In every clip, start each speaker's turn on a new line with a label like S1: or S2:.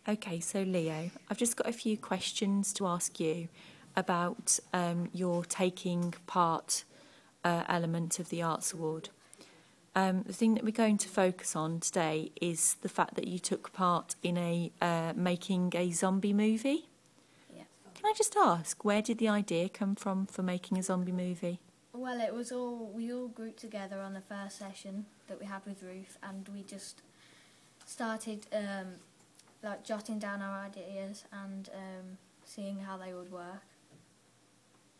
S1: Okay, so Leo, I've just got a few questions to ask you about your taking part element of the Arts Award. The thing that we're going to focus on today is the fact that you took part in making a zombie movie.
S2: Yeah.
S1: Can I just ask, where did the idea come from for making a zombie movie?
S2: Well, we all grouped together on the first session that we had with Ruth, and we just started like jotting down our ideas and seeing how they would work.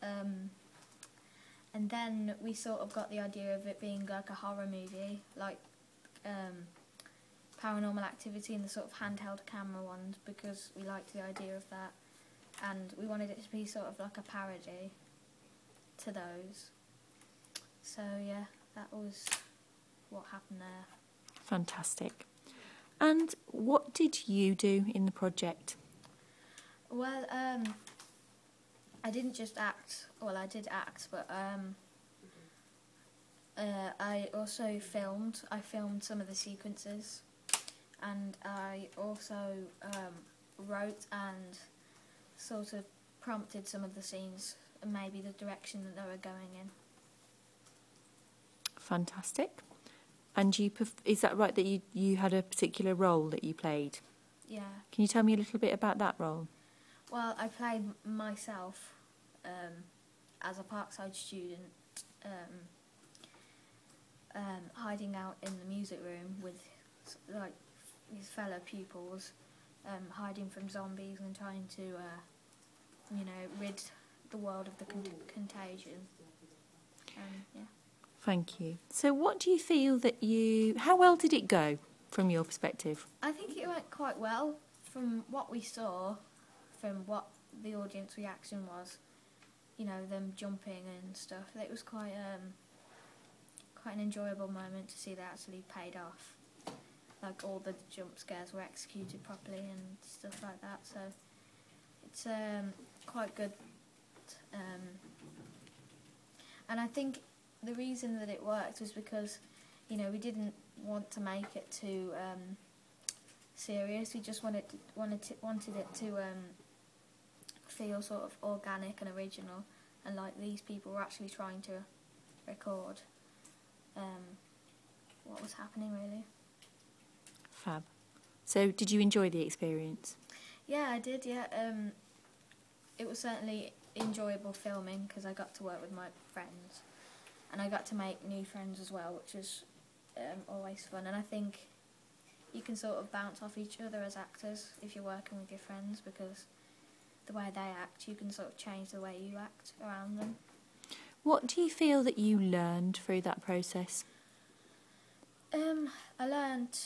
S2: And then we sort of got the idea of it being like a horror movie, like Paranormal Activity and the sort of handheld camera ones, because we liked the idea of that, and we wanted it to be sort of like a parody to those. So yeah, that was what happened there.
S1: Fantastic. And what did you do in the project?
S2: Well, I didn't just act. Well, I did act, but I also filmed. I filmed some of the sequences, and I also wrote and sort of prompted some of the scenes and maybe the direction that they were going in.
S1: Fantastic. And is that right that you had a particular role that you played?
S2: Yeah.
S1: Can you tell me a little bit about that role?
S2: Well, I played myself as a Parkside student, hiding out in the music room with like his fellow pupils, hiding from zombies and trying to, rid the world of the contagion. Yeah.
S1: Thank you. So what do you feel how well did it go from your perspective?
S2: I think it went quite well from what we saw, from what the audience reaction was, them jumping and stuff. It was quite an enjoyable moment to see that actually paid off. Like all the jump scares were executed properly and stuff like that. So it's quite good. And I think the reason that it worked was because, we didn't want to make it too serious. We just wanted it to feel sort of organic and original, and like these people were actually trying to record what was happening, really.
S1: Fab. So did you enjoy the experience?
S2: Yeah, I did. Yeah, it was certainly enjoyable filming because I got to work with my friends. And I got to make new friends as well, which was always fun. And I think you can sort of bounce off each other as actors if you're working with your friends, because the way they act, you can sort of change the way you act around them.
S1: What do you feel that you learned through that process?
S2: I learned,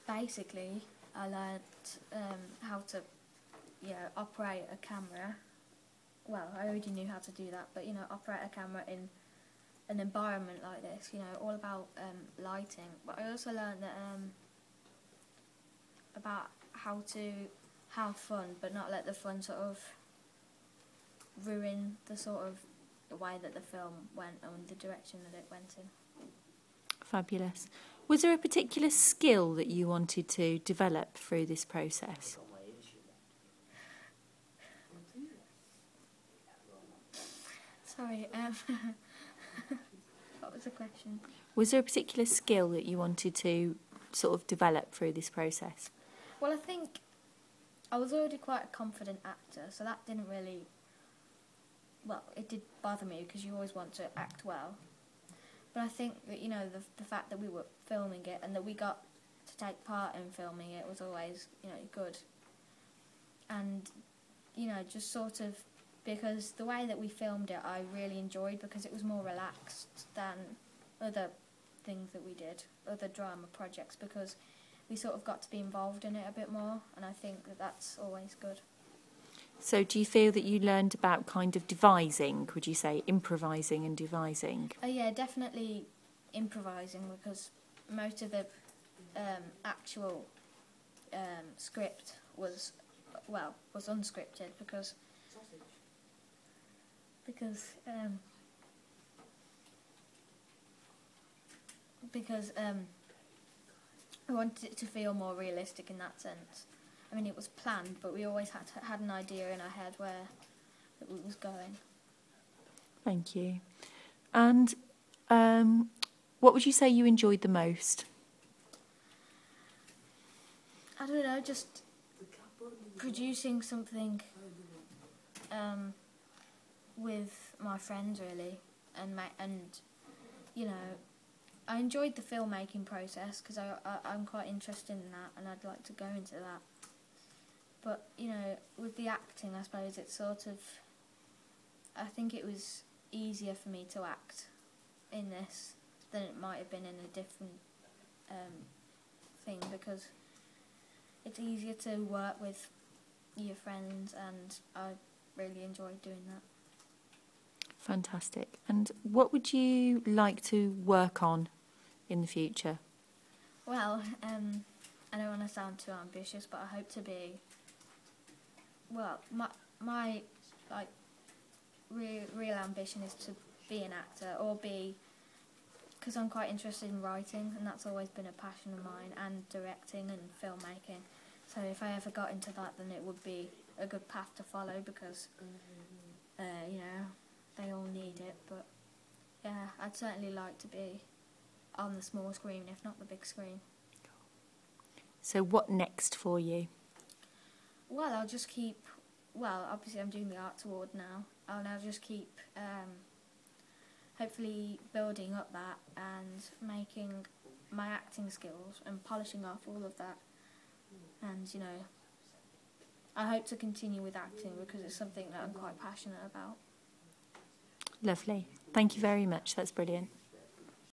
S2: basically, I learned how to, operate a camera. Well, I already knew how to do that, but, operate a camera in an environment like this, all about lighting. But I also learned that about how to have fun, but not let the fun sort of ruin the way that the film went and the direction that it went in.
S1: Fabulous. Was there a particular skill that you wanted to develop through this process?
S2: Sorry, what was the question?
S1: Was there a particular skill that you wanted to sort of develop through this process?
S2: Well, I think I was already quite a confident actor, so that didn't really... Well, it did bother me because you always want to act well. But I think that, the fact that we were filming it and that we got to take part in filming it was always, good. And, just sort of... Because the way that we filmed it, I really enjoyed, because it was more relaxed than other things that we did, other drama projects, because we sort of got to be involved in it a bit more, and I think that that's always good.
S1: So do you feel that you learned about kind of devising, would you say, improvising and devising?
S2: Yeah, definitely improvising, because most of the actual script was unscripted, because I wanted it to feel more realistic in that sense. I mean, it was planned, but we always had an idea in our head where it was going.
S1: Thank you. And what would you say you enjoyed the most?
S2: I don't know, just producing something with my friends, really, and you know, I enjoyed the filmmaking process because I'm quite interested in that, and I'd like to go into that. But you know, with the acting, I suppose it's sort of, I think it was easier for me to act in this than it might have been in a different thing, because it's easier to work with your friends, and I really enjoyed doing that.
S1: Fantastic. And what would you like to work on in the future?
S2: Well, I don't want to sound too ambitious, but I hope to be, well, my like real ambition is to be an actor, or be, because I'm quite interested in writing, and that's always been a passion of mine, and directing and filmmaking. So if I ever got into that, then it would be a good path to follow, because you know, they all need it. But yeah, I'd certainly like to be on the small screen, if not the big screen.
S1: So what next for you?
S2: Well, I'll just keep, well, obviously I'm doing the Arts Award now, and I'll just keep hopefully building up that and making my acting skills and polishing off all of that. And, you know, I hope to continue with acting because it's something that I'm quite passionate about.
S1: Lovely. Thank you very much. That's brilliant.